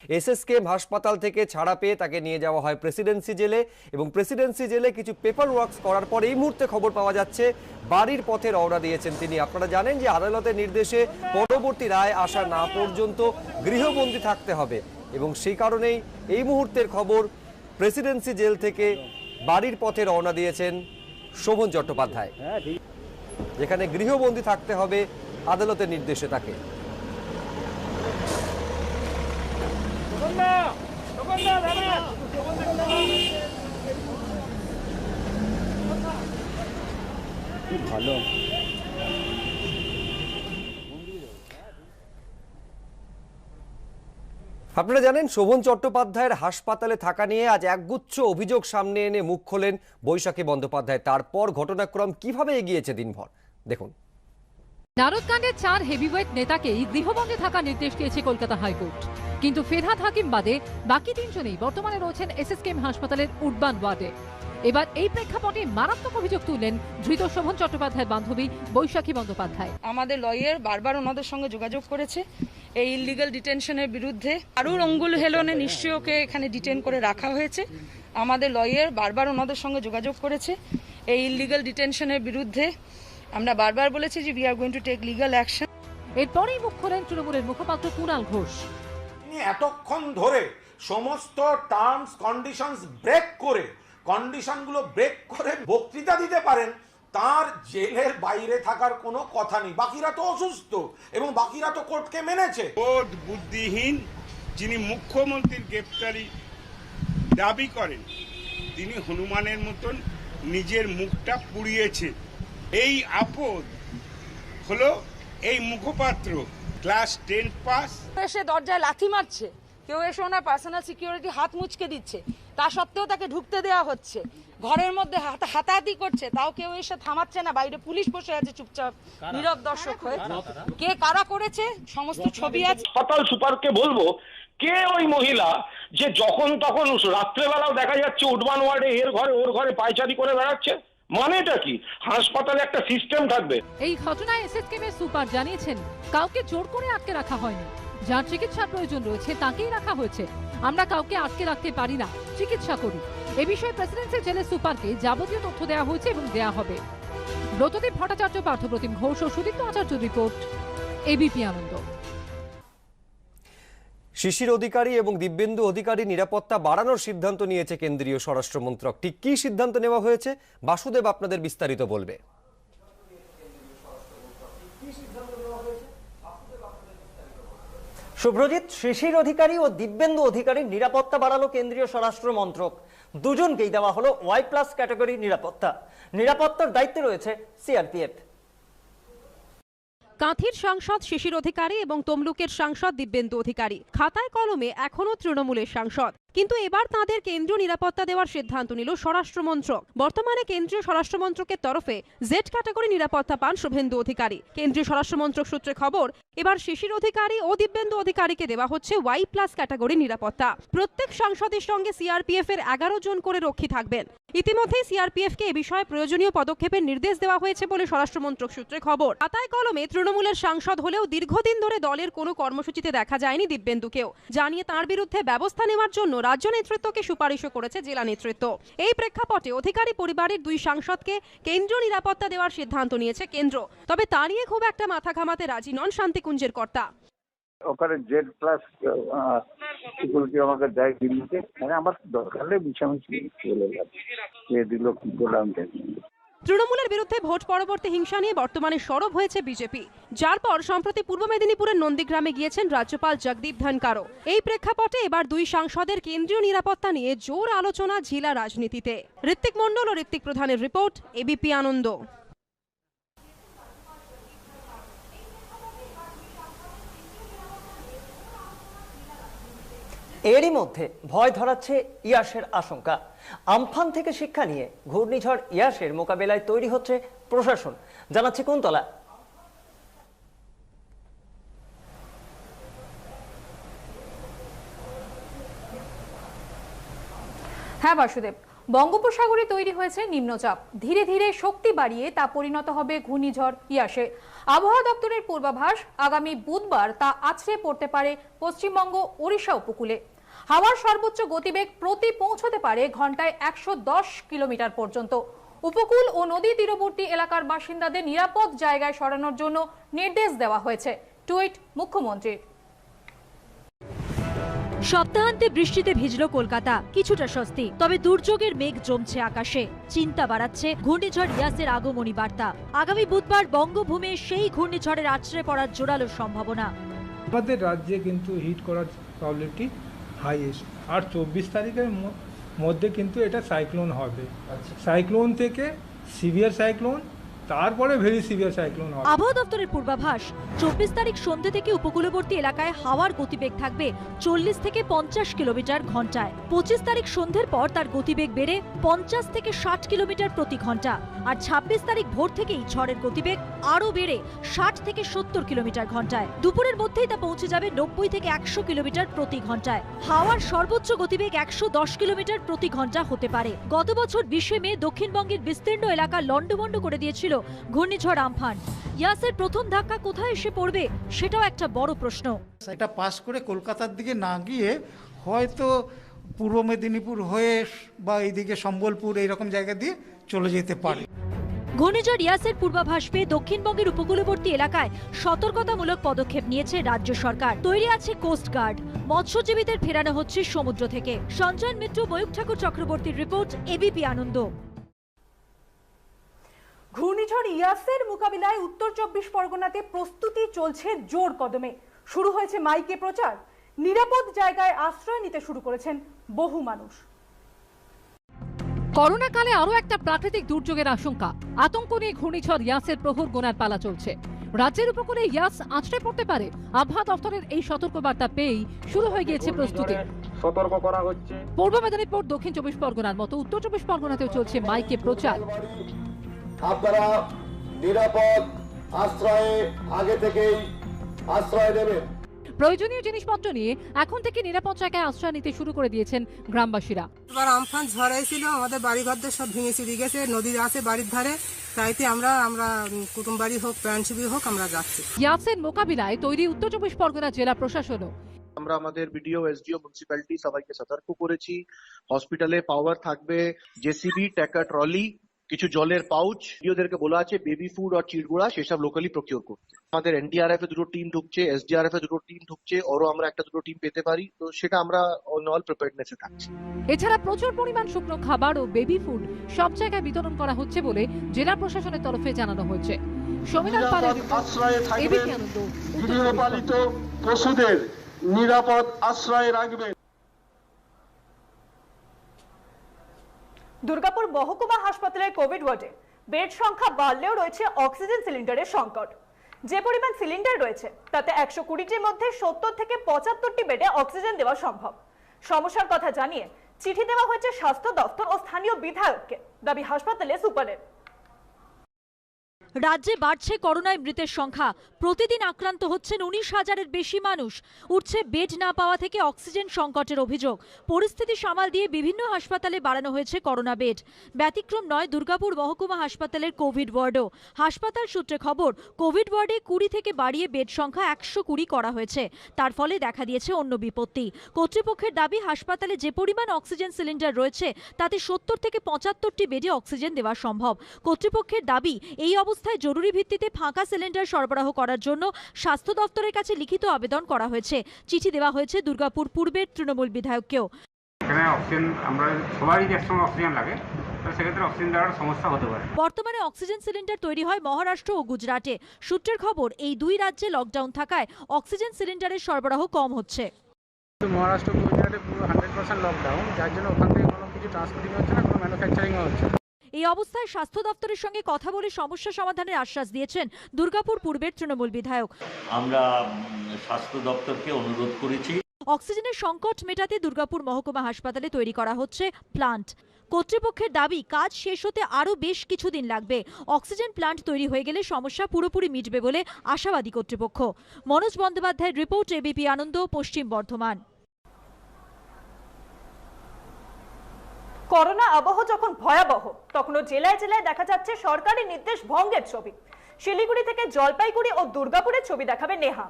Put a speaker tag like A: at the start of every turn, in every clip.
A: SSKM হাসপাতাল থেকে ছাড়া পেয়ে তাকে নিয়ে যাওয়া হয় প্রেসিডেন্সি জেলে এবং প্রেসিডেন্সি জেলে কিছু পেপার ওয়ার্কস করার পর এই মুহূর্তে খবর পাওয়া যাচ্ছে বাড়ির পথে রওনা দিয়েছেন তিনি। আপনারা জানেন যে আদালতের নির্দেশে পরবর্তী রায় আসা না পর্যন্ত গৃহবন্দী থাকতে হবে এবং সেই কারণেই এই মুহূর্তের খবর প্রেসিডেন্সি জেল থেকে বাড়ির পথে রওনা দিয়েছেন শোভন চট্টোপাধ্যায়, যেখানে গৃহবন্দী থাকতে হবে আদালতের নির্দেশে তাকে।
B: ভালো
A: আপনারা জানেন শোভন চট্টোপাধ্যায়ের হাসপাতালে থাকা নিয়ে আজ একগুচ্ছ অভিযোগ সামনে এনে মুখ খোলেন বৈশাখী বন্দ্যোপাধ্যায়। তারপর ঘটনাক্রম কিভাবে এগিয়েছে দিনভর দেখুন।
C: নারদকাণ্ডের 4 হেভিওয়েট নেতাকেই গৃহবন্দী থাকার নির্দেশ দিয়েছে কলকাতা হাইকোর্ট, কিন্তু ফেরহাদ হাকিম বাদে বাকি 3 জনেই বর্তমানে রয়েছেন এসএসকেএম হাসপাতালের উডবান ওয়ার্ডে। এবার এই প্রেক্ষাপটে মারাত্মক অভিযোগ তুললেন ধৃত শোভন চট্টোপাধ্যায়ের বান্ধবী বৈশাখী বন্দ্যোপাধ্যায়।
D: আমাদের লয়ার বারবার ওনাদের সঙ্গে যোগাযোগ করেছে এই ইললিগাল ডিটেনশনের বিরুদ্ধে। কারুর অঙ্গুল হেলনে নিশ্চয়ই ওকে এখানে ডিটেন করে রাখা হয়েছে। আমাদের লয়ার বারবার ওনাদের সঙ্গে যোগাযোগ করেছে এই ইললিগাল ডিটেনশনের বিরুদ্ধে। আমরা বারবার বলেছি যে we are going to take legal action.
C: এরপরেই মুখ খোলেন তৃণমূলের মুখপাত্র কুণাল ঘোষ।
E: তিনি এতক্ষণ ধরে সমস্ত টার্মস কন্ডিশনস ব্রেক করে বক্তৃতা দিতে পারেন, তার জেলের বাইরে থাকার কোনো কথা নেই। বাকিরা তো অসুস্থ এবং বাকিরা তো কোর্টকে মেনেছে।
F: বোধ বুদ্ধিহীন যিনি মুখ্যমন্ত্রীর গ্রেপ্তারি দাবি করেন, তিনি হনুমানের মতন নিজের মুখটা পুড়িয়েছে। এই আপদ হলো এই মুখপাত্র ক্লাস 10 পাস,
D: এসে দরজায় লাথি মারছে, কেউ এসে ওনার পার্সোনাল সিকিউরিটি হাত মুচকে দিচ্ছে, তা সত্ত্বেও তাকে ঢুকতে দেওয়া হচ্ছে। ঘরের মধ্যে হাতাহাতি করছে, তাও কেউ এসে থামাচ্ছে না। বাইরে পুলিশ বসে আছে চুপচাপ নীরব দর্শক হয়ে। কে কারা করেছে সমস্ত ছবি আছে।
G: হাসপাতাল সুপারকে বলবো, কে ওই মহিলা যে যখন তখন রাত্রেবেলাও দেখা যাচ্ছে উডবান ওয়ার্ডে এর ঘরে ওর ঘরে পায়চারি করে বেড়াচ্ছে? মানেটা কি? হাসপাতালে একটা সিস্টেম থাকবে।
C: এই ঘটনায় এসএসকেএম এর সুপার জানিয়েছেন কাউকে জোর করে আটকে রাখা হয়নি, যার চিকিৎসার প্রয়োজন রয়েছে তাকেই রাখা হয়েছে। আমরা কাউকে আটকে রাখতে পারি না, চিকিৎসা করি। এ বিষয়ে প্রেসিডেন্সি জেলের সুপারকে যাবতীয় তথ্য দেওয়া হয়েছে এবং দেওয়া হবে। ব্রতদীপ ভট্টাচার্য, পার্থপ্রতিম ঘোষ ও সুদীপ্ত আচার্য রিপোর্ট, এবিপি আনন্দ।
A: শিশির অধিকারী এবং দিব্যেন্দু অধিকারী নিরাপত্তা বাড়ানোর সিদ্ধান্ত নিয়েছে কেন্দ্রীয় স্বরাষ্ট্র মন্ত্রক। ঠিক কী সিদ্ধান্ত নেওয়া হয়েছে বাসুদেব আপনাদের বিস্তারিত বলবে।
B: শুভ্রজিৎ, শিশির অধিকারী ও দিব্যেন্দু অধিকারীর নিরাপত্তা বাড়ালো কেন্দ্রীয় স্বরাষ্ট্র মন্ত্রক। দুজনকেই দেওয়া হলো Y+ ক্যাটাগরি নিরাপত্তা। নিরাপত্তার দায়িত্বে রয়েছে সিআরপিএফ।
H: কাঁথির সাংসদ শিশির অধিকারী এবং তমলুকের সাংসদ দিব্যেন্দু অধিকারী খাতায় কলমে এখনো তৃণমূলের সাংসদ, কিন্তু এবার তাঁদের কেন্দ্রীয় নিরাপত্তা দেওয়ার সিদ্ধান্ত নিল স্বরাষ্ট্র মন্ত্রক। বর্তমানে কেন্দ্রীয় স্বরাষ্ট্র মন্ত্রকের তরফে Z ক্যাটাগরি নিরাপত্তা পান শুভেন্দু অধিকারী। কেন্দ্রীয় স্বরাষ্ট্র মন্ত্রক সূত্রে খবর, এবার শিশির অধিকারী ও দিব্যেন্দু অধিকারীকে দেওয়া হচ্ছে Y+ ক্যাটাগরি নিরাপত্তা। প্রত্যেক সাংসদের সঙ্গে সিআরপিএফ এর 11 জন করে রক্ষী থাকবেন। ইতিমধ্যেই সিআরপিএফকে এ বিষয়ে প্রয়োজনীয় পদক্ষেপের নির্দেশ দেওয়া হয়েছে বলে স্বরাষ্ট্র মন্ত্রক সূত্রে খবর। খাতায় কলমে তৃণমূলের সাংসদ হলেও দীর্ঘদিন ধরে দলের কোনো কর্মসূচিতে দেখা যায়নি দিব্যেন্দুকেও, জানিয়ে তার বিরুদ্ধে ব্যবস্থা নেওয়ার জন্য রাজ্য নেতৃত্বকে সুপারিশও করেছে জেলা নেতৃত্ব। এই প্রেক্ষাপটে অধিকারী পরিবারের 2 সাংসদকে কেন্দ্রীয় নিরাপত্তা দেওয়ার সিদ্ধান্ত নিয়েছে কেন্দ্র। তবে তা নিয়ে খুব একটা মাথা ঘামাতে রাজি নন শান্তিকুঞ্জের কর্তা।
I: ওখানে Z+ সিকিউরিটি আমাকে দেয় দিল্লিতে, আমার দরকার নেই, মিশামিশি চলে যাচ্ছে দিল কি করলাম।
H: তৃণমূলের বিরুদ্ধে ভোট পরবর্তী হিংসা নিয়ে বর্তমানে সরব হয়েছে বিজেপি, যার পর সম্প্রতি পূর্ব মেদিনীপুরের নন্দীগ্রামে গিয়েছেন রাজ্যপাল জগদীপ ধনকারও। এই প্রেক্ষাপটে এবার 2 সাংসদের কেন্দ্রীয় নিরাপত্তা নিয়ে জোর আলোচনা জেলা রাজনীতিতে। ঋত্বিক মণ্ডল ও ঋত্বিক প্রধানের রিপোর্ট, এবিপি আনন্দ।
B: এরই মধ্যে ভয় ধরাচ্ছে ইয়াসের আশঙ্কা। আমফান থেকে শিক্ষা নিয়ে ঘূর্ণিঝড় ইয়াসের মোকাবেলায় তৈরি হচ্ছে প্রশাসন, জানাচ্ছে কুন্তলা।
J: হ্যাঁ বাসুদেব, বঙ্গোপসাগরে তৈরি হয়েছে নিম্নচাপ, ধীরে ধীরে শক্তি বাড়িয়ে তা পরিণত হবে ঘূর্ণিঝড় ইয়াসে। আবহাওয়া দপ্তরের পূর্বাভাস, আগামী বুধবার তা আছড়ে পড়তে পারে পশ্চিমবঙ্গ ওড়িশা উপকূলে। হাওয়ার সর্বোচ্চ গতিবেগ প্রতি পৌঁছতে পারে ঘন্টায় 110 কিলোমিটার পর্যন্ত। উপকূল ও নদী তীরবর্তী এলাকার বাসিন্দাদের নিরাপদ জায়গায় সরানোর জন্য নির্দেশ দেওয়া হয়েছে। টুইট মুখ্যমন্ত্রীর।
H: সপ্তাহান্তে বৃষ্টিতে ভিজল কলকাতা, কিছুটা স্বস্তি। তবে দুর্যোগের মেঘ জমছে আকাশে, চিন্তা বাড়াচ্ছে ঘূর্ণিঝড় ইয়াসের আগমনী বার্তা। আগামী বুধবার বঙ্গভূমে সেই ঘূর্ণিঝড়ের আছড়ে পড়ার জোরালো সম্ভাবনা।
K: আমাদের রাজ্যে কিন্তু হিট করার প্রবাবিলিটি হাইয়েস্ট, আর 24 তারিখের মধ্যে কিন্তু এটা সাইক্লোন হবে। সাইক্লোন থেকে সিভিয়ার সাইক্লোন, তারপরে ভেরি সিভিয়ার সাইক্লোন হবে।
H: আবহাওয়া দপ্তরের পূর্বাভাস, 24 তারিখ সন্ধ্যে থেকে উপকূলবর্তী এলাকায় হাওয়ার গতিবেগ থাকবে 40 থেকে 50 কিলোমিটার ঘন্টায়। 25 তারিখ সন্ধ্যের পর তার গতিবেগ বেড়ে 50 থেকে 60 কিলোমিটার প্রতি ঘন্টা। আর 26 তারিখ ভোর থেকেই ঝড়ের গতিবেগ আরও বেড়ে 60 থেকে 70 কিলোমিটার ঘন্টায়। দুপুরের মধ্যেই তা পৌঁছে যাবে 90 থেকে 100 কিলোমিটার প্রতি ঘন্টায়। হাওয়ার সর্বোচ্চ গতিবেগ 110 কিলোমিটার প্রতি ঘন্টা হতে পারে। গত বছর 20 মে দক্ষিণবঙ্গের বিস্তীর্ণ এলাকা লন্ডভন্ড করে দিয়েছিল ঘূর্ণিঝড় আমফান। ইয়াসের প্রথম ধাক্কা কোথায় এসে পড়বে সেটাও একটা বড় প্রশ্ন।
L: এটা পাস করে কলকাতার দিকে না গিয়ে হয়তো পূর্ব মেদিনীপুর হয়ে বা এইদিকে সম্বলপুর এইরকম জায়গা দিয়ে চলে যেতে পারে।
H: ঘূর্ণিঝড় ইয়াসের পূর্বাভাস পেয়ে দক্ষিণবঙ্গের উপকূলবর্তী এলাকায় সতর্কতামূলক পদক্ষেপ নিয়েছে রাজ্য সরকার। তৈরি আছে কোস্টগার্ড, মৎস্যজীবীদের ফেরানো হচ্ছে সমুদ্র থেকে। সঞ্জয় মিত্র, ময়ূখ ঠাকুর চক্রবর্তীর রিপোর্ট, এবিপি আনন্দ।
J: ঘূর্ণিঝড় ইয়াসের মোকাবিলায় উত্তর 24 পরগনাতে প্রস্তুতি চলছে জোর কদমে। শুরু হয়েছে মাইকে প্রচার, নিরাপদ জায়গায় আশ্রয় নিতে শুরু করেছেন বহু মানুষ।
C: করোনা কালে আরো একটা প্রাকৃতিক দুর্যোগের আশঙ্কা। আতঙ্ক নিয়ে ঘূর্ণিঝড় ইয়াসের প্রহর গোনার পালা চলছে। রাজ্যের উপকূলে ইয়াস আছড়ে পড়তে পারে। আবহাওয়া দপ্তরের এই সতর্কবার্তা পেয়েই শুরু হয়ে গিয়েছে প্রস্তুতি।
M: সতর্ক করা হচ্ছে।
C: পূর্ব মেদিনীপুর, দক্ষিণ 24 পরগনার মতো উত্তর 24 পরগনাতেও চলছে মাইকে প্রচার।
M: আপনারা নিরাপদ আশ্রয়ে আগে থেকেই আশ্রয় নেবেন।
C: প্রয়োজনীয় জিনিসপত্র নিয়ে এখন থেকে নিরাপদ জায়গায় আশ্রয় নিতে শুরু করে দিয়েছেন গ্রামবাসীরা।
N: এবার আমফান ঝড় এসেছিল, আমাদের বাড়িঘরদের সব ভেঙে চুরি গেছে। নদী আছে বাড়ির ধারে, তাইতে আমরা কুটুম বাড়ি হোক, প্রাণশিবি হোক, আমরা যাচ্ছি।
C: ইয়াসের মোকাবিলায় তৈরি উত্তর 24 পরগনা জেলা প্রশাসনও।
O: আমরা আমাদের বিডিও, এসডিও, মিউনিসিপ্যালিটি সবাইকে সতর্ক করেছি। হসপিটালে পাওয়ার থাকবে, জেসিবি, ট্যাঙ্কার, ট্রলি, কিছু জলের পাউচ। ওদেরকে বলা আছে বেবি ফুড আর চিড়গুড়া সেসব লোকালি প্রকিউর করতে। আমাদের এনডিআরএফ এ 2টো টিম ঢুকছে, এসডিআরএফ এ 2টো টিম ঢুকছে, ওরও আমরা 1-2 টিম পেতে পারি। তো সেটা আমরা অল প্রিপেয়ারনেসে থাকছি।
C: এছাড়া প্রচুর পরিমাণ শুকনো খাবার ও বেবি ফুড সব জায়গায় বিতরণ করা হচ্ছে বলে জেলা প্রশাসনের তরফে জানানো হয়েছে। সমীনাথ পালের রিপোর্ট, এবিপি আনন্দ।
M: গৃহপালিত পশুদের নিরাপদ আশ্রয়ে রাখবেন।
J: দুর্গাপুর মহকুমা হাসপাতালের কোভিড ওয়ার্ডে বেড সংখ্যা বাড়লেও রয়েছে অক্সিজেন সিলিন্ডারের সংকট। যে পরিমাণ সিলিন্ডার রয়েছে তাতে 120টির মধ্যে 70 থেকে 75টি বেডে অক্সিজেন দেওয়া সম্ভব। সমস্যার কথা জানিয়ে চিঠি দেওয়া হয়েছে স্বাস্থ্য দপ্তর ও স্থানীয় বিধায়ককে, দাবি হাসপাতালে সুপারের।
H: রাজ্যে বাড়ছে করোনায় মৃতের সংখ্যা। প্রতিদিন আক্রান্ত হচ্ছেন 19,000-এর বেশি মানুষ। উঠছে বেড না পাওয়া থেকে অক্সিজেন সংকটের অভিযোগ। পরিস্থিতি সামাল দিয়ে বিভিন্ন হাসপাতালে বাড়ানো হয়েছে করোনা বেড। ব্যতিক্রম নয় দুর্গাপুর মহকুমা হাসপাতালের কোভিড ওয়ার্ডও। হাসপাতাল সূত্রে খবর, কোভিড ওয়ার্ডে 20 থেকে বাড়িয়ে বেড সংখ্যা 120 করা হয়েছে। তার ফলে দেখা দিয়েছে অন্য বিপত্তি। কর্তৃপক্ষের দাবি, হাসপাতালে যে পরিমাণ অক্সিজেন সিলিন্ডার রয়েছে তাতে 70 থেকে 75টি বেডে অক্সিজেন দেওয়া সম্ভব। কর্তৃপক্ষের দাবি, এই অবস্থায় জরুরি ভিত্তিতে ফাঁকা সিলিন্ডার সরবরাহ করার জন্য স্বাস্থ্য দপ্তরের কাছে লিখিত আবেদন করা হয়েছে। চিঠি দেওয়া হয়েছে দুর্গাপুর পূর্বের তৃণমূল বিধায়ককেও।
P: এখানে অক্সিজেন, আমরা সবারই যে একসঙ্গে অক্সিজেন লাগে, তো সেক্ষেত্রে অক্সিজেন দেওয়ার সমস্যা হতে পারে।
H: বর্তমানে অক্সিজেন সিলিন্ডার তৈরি হয় মহারাষ্ট্র ও গুজরাটে। সূত্রের খবর, এই দুই রাজ্যে লকডাউন থাকায় অক্সিজেন সিলিন্ডারের সরবরাহ কম হচ্ছে।
Q: মহারাষ্ট্র গুজরাটে পুরো 100% লকডাউন, যার জন্য ওখান থেকে কোনো কিছু ট্রান্সপোর্টিং হচ্ছে না, কোনো ম্যানুফ্যাকচারিংও হচ্ছে না।
H: এই অবস্থায় স্বাস্থ্য দপ্তরের সঙ্গে কথা বলে সমস্যা সমাধানের আশ্বাস দিয়েছেন দুর্গাপুর পূর্বের তৃণমূল বিধায়ক।
R: আমরা স্বাস্থ্য দপ্তরকে অনুরোধ করেছি।
H: অক্সিজেনের সংকট মেটাতে দুর্গাপুর মহকুমা হাসপাতালে তৈরি করা হচ্ছে প্লান্ট। কর্তৃপক্ষের দাবি, কাজ শেষ হতে আরও বেশ কিছুদিন লাগবে। অক্সিজেন প্লান্ট তৈরি হয়ে গেলে সমস্যা পুরোপুরি মিটবে বলে আশাবাদী কর্তৃপক্ষ। মনোজ বন্দ্যোপাধ্যায়ের রিপোর্ট, এবিপি আনন্দ, পশ্চিম বর্ধমান।
J: করোনা আবহ যখন ভয়াবহ, তখনও জেলায় জেলায় দেখা যাচ্ছে সরকারি নির্দেশ ভঙ্গের ছবি।
S: শিলিগুড়ি থেকে জলপাইগুড়ি ও দুর্গাপুরের ছবি দেখাবে নেহা।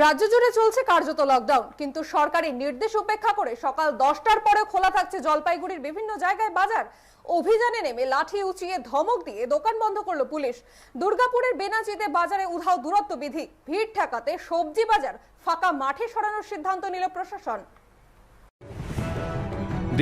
J: রাজ্য জুড়ে চলছে কার্যত লকডাউন, কিন্তু সরকারি নির্দেশ উপেক্ষা করে সকাল 10টার পরে খোলা থাকছে জলপাইগুড়ির বিভিন্ন জায়গায় বাজার। অভিযানে নেমে লাঠি উঁচিয়ে ধমক দিয়ে দোকান বন্ধ করলো পুলিশ। দুর্গাপুরের বেনাচিতে বাজারে উধাও দূরত্ব বিধি, ভিড় ঠেকাতে সবজি বাজার ফাঁকা মাঠে সরানোর সিদ্ধান্ত নিল প্রশাসন।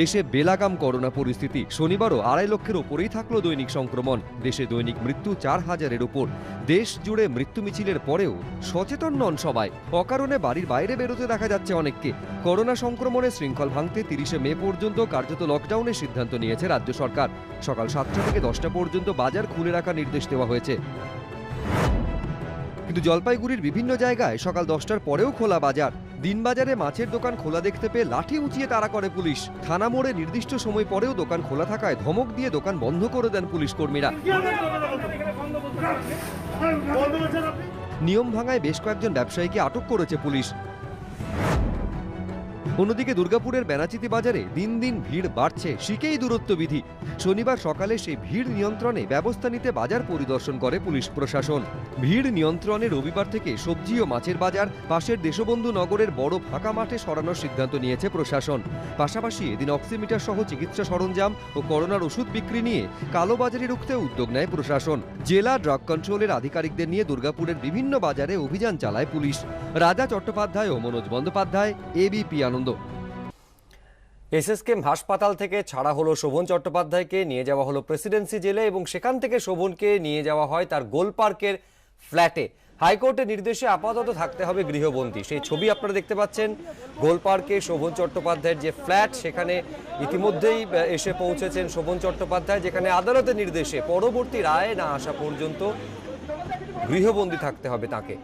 A: দেশে বেলাগাম করোনা পরিস্থিতি। শনিবারও 2.5 লক্ষের ওপরেই থাকলো দৈনিক সংক্রমণ। দেশে দৈনিক মৃত্যু 4000-এর ওপর। দেশ জুড়ে মৃত্যু মিছিলের পরেও সচেতন নন সবাই। অকারণে বাড়ির বাইরে বেরোতে দেখা যাচ্ছে অনেককে। করোনা সংক্রমণের শৃঙ্খল ভাঙতে 30শে মে পর্যন্ত কার্যত লকডাউনের সিদ্ধান্ত নিয়েছে রাজ্য সরকার। সকাল 7টা থেকে 10টা পর্যন্ত বাজার খুলে রাখার নির্দেশ দেওয়া হয়েছে। কিন্তু জলপাইগুড়ির বিভিন্ন জায়গায় সকাল 10টার পরেও খোলা বাজার। দিনবাজারে মাছের দোকান খোলা দেখতে পেয়ে লাঠি উঁচিয়ে তাড়া করে পুলিশ। থানা মোড়ে নির্দিষ্ট সময় পরেও দোকান খোলা থাকায় ধমক দিয়ে দোকান বন্ধ করে দেন পুলিশ কর্মীরা। নিয়ম ভাঙায় বেশ কয়েকজন ব্যবসায়ীকে আটক করেছে পুলিশ। অন্যদিকে দুর্গাপুরের বেনাচিতি বাজারে দিন দিন ভিড় বাড়ছে, শিখেই দূরত্ব বিধি। শনিবার সকালে সেই ভিড় নিয়ন্ত্রণে ব্যবস্থা নিতে বাজার পরিদর্শন করে পুলিশ প্রশাসন। ভিড় নিয়ন্ত্রণে রবিবার থেকে সবজি ও মাছের বাজার পাশের দেশবন্ধু নগরের বড় ফাঁকা মাঠে সরানোর সিদ্ধান্ত নিয়েছে প্রশাসন। পাশাপাশি এদিন অক্সিমিটার সহ চিকিৎসা সরঞ্জাম ও করোনার ওষুধ বিক্রি নিয়ে কালোবাজারি রুখতে উদ্যোগ নেয় প্রশাসন। জেলা ড্রাগ কন্ট্রোলের আধিকারিকদের নিয়ে দুর্গাপুরের বিভিন্ন বাজারে অভিযান চালায় পুলিশ। রাজা চট্টোপাধ্যায় ও মনোজ বন্দ্যোপাধ্যায়, এবিপি আনন্দ। এসএসকেএম হাসপাতাল থেকে ছাড়া হলো শোভন চট্টোপাধ্যায়কে, নিয়ে যাওয়া হলো প্রেসিডেন্সি জেলে এবং সেখান থেকে শোভনকে নিয়ে যাওয়া হয় তার গোলপার্কের ফ্ল্যাটে। হাইকোর্টের নির্দেশে আপাতত থাকতে হবে গৃহবন্দী। সেই ছবি আপনারা দেখতে পাচ্ছেন। গোলপার্কে শোভন চট্টোপাধ্যায়ের যে ফ্ল্যাট, সেখানে ইতিমধ্যেই এসে পৌঁছেছেন শোভন চট্টোপাধ্যায়, যেখানে আদালতের নির্দেশে পরবর্তী রায় না আসা পর্যন্ত গৃহবন্দী থাকতে হবে তাকে।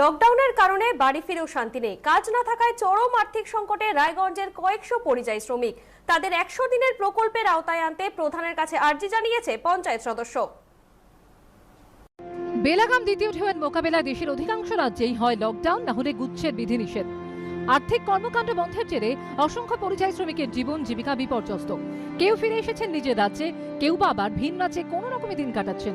S: লকডাউনের কারণে বাড়ি ফিরেও শান্তি নেই। কাজ না থাকায় চরম আর্থিক সংকটে রায়গঞ্জের কয়েকশো পরিযায়ী শ্রমিক। তাদের 100 দিনের প্রকল্পের আওতায় আনতে প্রধানের কাছে আর্জি জানিয়েছে পঞ্চায়েত সদস্য।
C: বেলাগাম দ্বিতীয় ঢেউয়ের মোকাবেলায় দেশের অধিকাংশ রাজ্যেই হয় লকডাউন, না হলে গুচ্ছের বিধিনিষেধ। আর্থিক কর্মকাণ্ড বন্ধের জেরে অসংখ্য পরিযায়ী শ্রমিকের জীবন জীবিকা বিপর্যস্ত। কেউ ফিরে এসেছেন নিজের রাজ্যে, কেউ বা আবার ভিন রাজ্যে কোনো রকমে দিন কাটাচ্ছেন।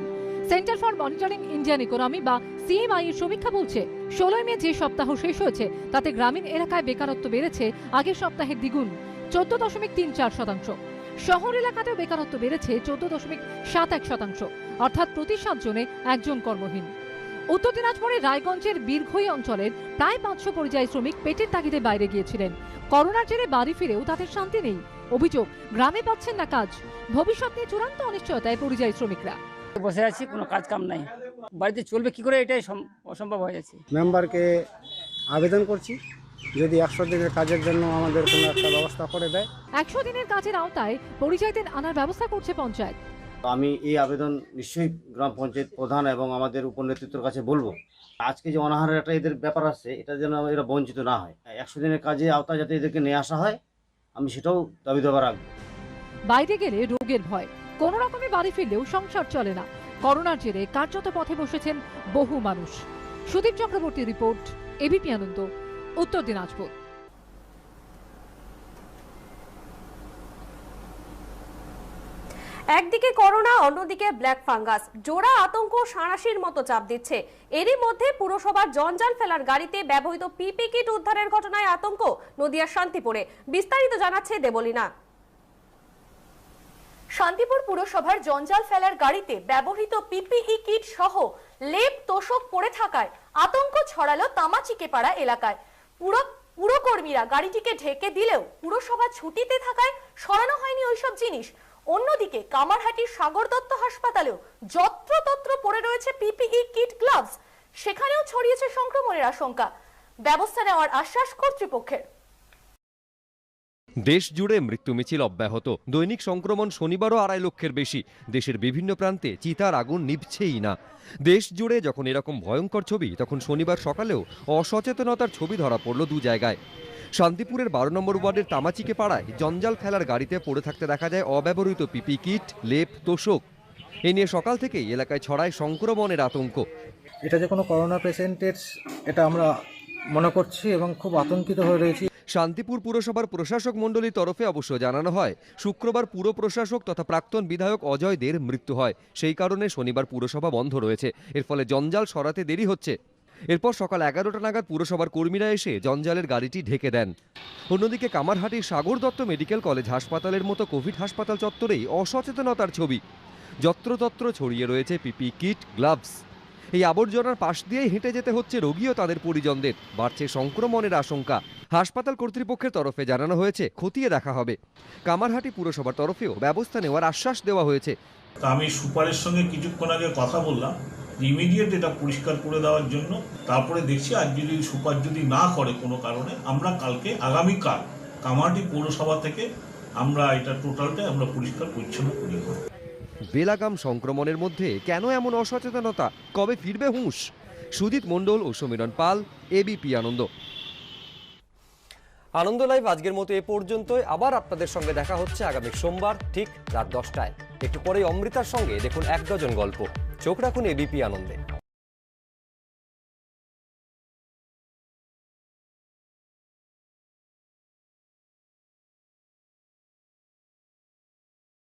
C: Centre for monitoring Indian economy বা সিএমআই এর সমীক্ষা বলছে 16 মে যে সপ্তাহ শেষ হয়েছে তাতে গ্রামীণ এলাকায় বেকারত্ব বেড়েছে আগের সপ্তাহের দ্বিগুণ, 14.34%। শহর এলাকাতেও বেকারত্ব বেড়েছে 14.71%, অর্থাৎ প্রতি 7 জনে 1 জন কর্মহীন। উত্তর দিনাজপুরের রায়গঞ্জের বীরখই অঞ্চলের প্রায় 500 পরিযায়ী শ্রমিক পেটের তাগিদে বাইরে গিয়েছিলেন। করোনার জেরে বাড়ি ফিরেও তাদের শান্তি নেই। অভিযোগ, গ্রামে পাচ্ছেন না কাজ। ভবিষ্যৎ নিয়ে চূড়ান্ত অনিশ্চয়তায় পরিযায়ী শ্রমিকরা।
T: বসে আছি, কোনো কাজ কাম নাই, বাড়িতে চলবে কি করে এটাই অসম্ভব হয়ে যাচ্ছে।
Q: মেম্বারকে আবেদন করছি যদি 100 দিনের কাজের জন্য আমাদের কোনো একটা ব্যবস্থা করে দেয়।
C: 100 দিনের কাজের আওতায় পরিযায়ীদের আনার ব্যবস্থা করছে পঞ্চায়েত।
U: আমি এই আবেদন নিশ্চয়ই গ্রাম পঞ্চায়েত প্রধান এবং আমাদের উপনেতৃত্বের কাছে বলবো। আজকে যে অনাহারের একটা এদের ব্যাপার আছে, এটা যেন এরা বঞ্চিত না হয়। 100 দিনের কাজে আওতায় যাতে এদেরকে নিয়ে আসা হয়, আমি সেটাও দাবি দেওয়া রাখবো।
C: বাইরে গেলে রোগের ভয়, কোন রকমে বাড়ি ফিরলেও সংসার চলে না। করোনার জেরে কার্যত পথে বসেছেন বহু মানুষ। সুদীপ চক্রবর্তী রিপোর্ট, এবিপি আনন্দ, উত্তর দিনাজপুর।
S: একদিকে করোনা, অন্যদিকে ব্ল্যাক ফাঙ্গাস, জোড়া আতঙ্ক সাঁড়াশির মতো চাপ দিচ্ছে। এরই মধ্যে পুরসভার জঞ্জাল ফেলার গাড়িতে ব্যবহৃত পিপি কিট উদ্ধারের ঘটনায় আতঙ্ক নদিয়ার শান্তিপুরে। বিস্তারিত জানাচ্ছে দেবলীনা। শান্তিপুর পুরসভার জঞ্জাল ফেলার গাড়িতে ব্যবহৃত পিপিই কিট সহ লেপ তোষক পড়ে থাকায় আতঙ্ক ছড়ালো তামাচিকেপাড়া এলাকায়। পুরকর্মীরা গাড়িটিকে ঢেকে দিলেও পুরসভা ছুটিতে থাকায় সরানো হয়নি ওইসব জিনিস। অন্যদিকে কামারহাটির সাগর দত্ত হাসপাতালেও যত্রতত্র পড়ে রয়েছে পিপিই কিট, গ্লাভস। সেখানেও ছড়িয়েছে সংক্রমণের আশঙ্কা। ব্যবস্থা নেওয়ার আশ্বাস কর্তৃপক্ষের।
A: দেশ জুড়ে মৃত্যু মিছিল অব্যাহত। দৈনিক সংক্রমণ শনিবারও 2.5 লক্ষের বেশি। দেশের বিভিন্ন প্রান্তে চিতার আগুন নিভছেই না। দেশ জুড়ে যখন এরকম ভয়ঙ্কর ছবি, তখন শনিবার সকালেও অসচেতনতার ছবি ধরা পড়ল 2 জায়গায়। শান্তিপুরের 12 নম্বর ওয়ার্ডের তামাচিকে পাড়ায় জঞ্জাল ফেলার গাড়িতে পড়ে থাকতে দেখা যায় অব্যবহৃত পিপি কিট, লেপ তোষক। এ নিয়ে সকাল থেকেই এলাকায় ছড়ায় সংক্রমণের আতঙ্ক।
Q: এটা যে কোনো করোনা পেশেন্টের এটা আমরা মনে করছি এবং খুব আতঙ্কিত হয়ে রয়েছি।
A: শান্তিপুর পুরসভার প্রশাসক মণ্ডলীর তরফে অবশ্য জানানো হয়, শুক্রবার পুর প্রশাসক তথা প্রাক্তন বিধায়ক অজয় দের মৃত্যু হয়, সেই কারণে শনিবার পুরসভা বন্ধ রয়েছে। এর ফলে জঞ্জাল সরাতে দেরি হচ্ছে। এরপর সকাল 11টা নাগাদ পুরসভার কর্মীরা এসে জঞ্জালের গাড়িটি ঢেকে দেন। অন্যদিকে কামারহাটির সাগর দত্ত মেডিকেল কলেজ হাসপাতালের মতো কোভিড হাসপাতাল চত্বরেই অসচেতনতার ছবি। যত্রতত্র ছড়িয়ে রয়েছে পিপি কিট, গ্লাভস। এই আবর্জনার পাশ দিয়েই হেঁটে যেতে হচ্ছে রোগী ও তাদের পরিজনদের। বাড়ছে সংক্রমণের আশঙ্কা। হাসপাতাল কর্তৃপক্ষের তরফে জানানো হয়েছে খতিয়ে দেখা হবে। কামারহাটি পুরসভার তরফেও ব্যবস্থা নেওয়ার আশ্বাস দেওয়া হয়েছে।
E: আমি সুপারের সঙ্গে কিছুক্ষণ আগে কথা বললাম, ইমিডিয়েট এটা পরিষ্কার করে দেওয়ার জন্য। তারপরে দেখছি আজ যদি সুপার যদি না করে কোনো কারণে, আমরা কালকে আগামীকাল কামারহাটি পৌরসভা থেকে আমরা এটা টোটালটা আমরা পরিষ্কার পরিচ্ছন্ন করি।
A: বেলাগাম সংক্রমণের মধ্যে কেন এমন অসচেতনতা? কবে ফিরবে হুঁশ? সুজিত মণ্ডল ও সমীরণ পাল, এবিপি আনন্দ। আনন্দ লাইভ আজকের মতো এ পর্যন্তই। আবার আপনাদের সঙ্গে দেখা হচ্ছে আগামী সোমবার ঠিক রাত 10টায়। একটু পরেই অমৃতার সঙ্গে দেখুন 1 ডজন গল্প। চোখ রাখুন এবিপি আনন্দে।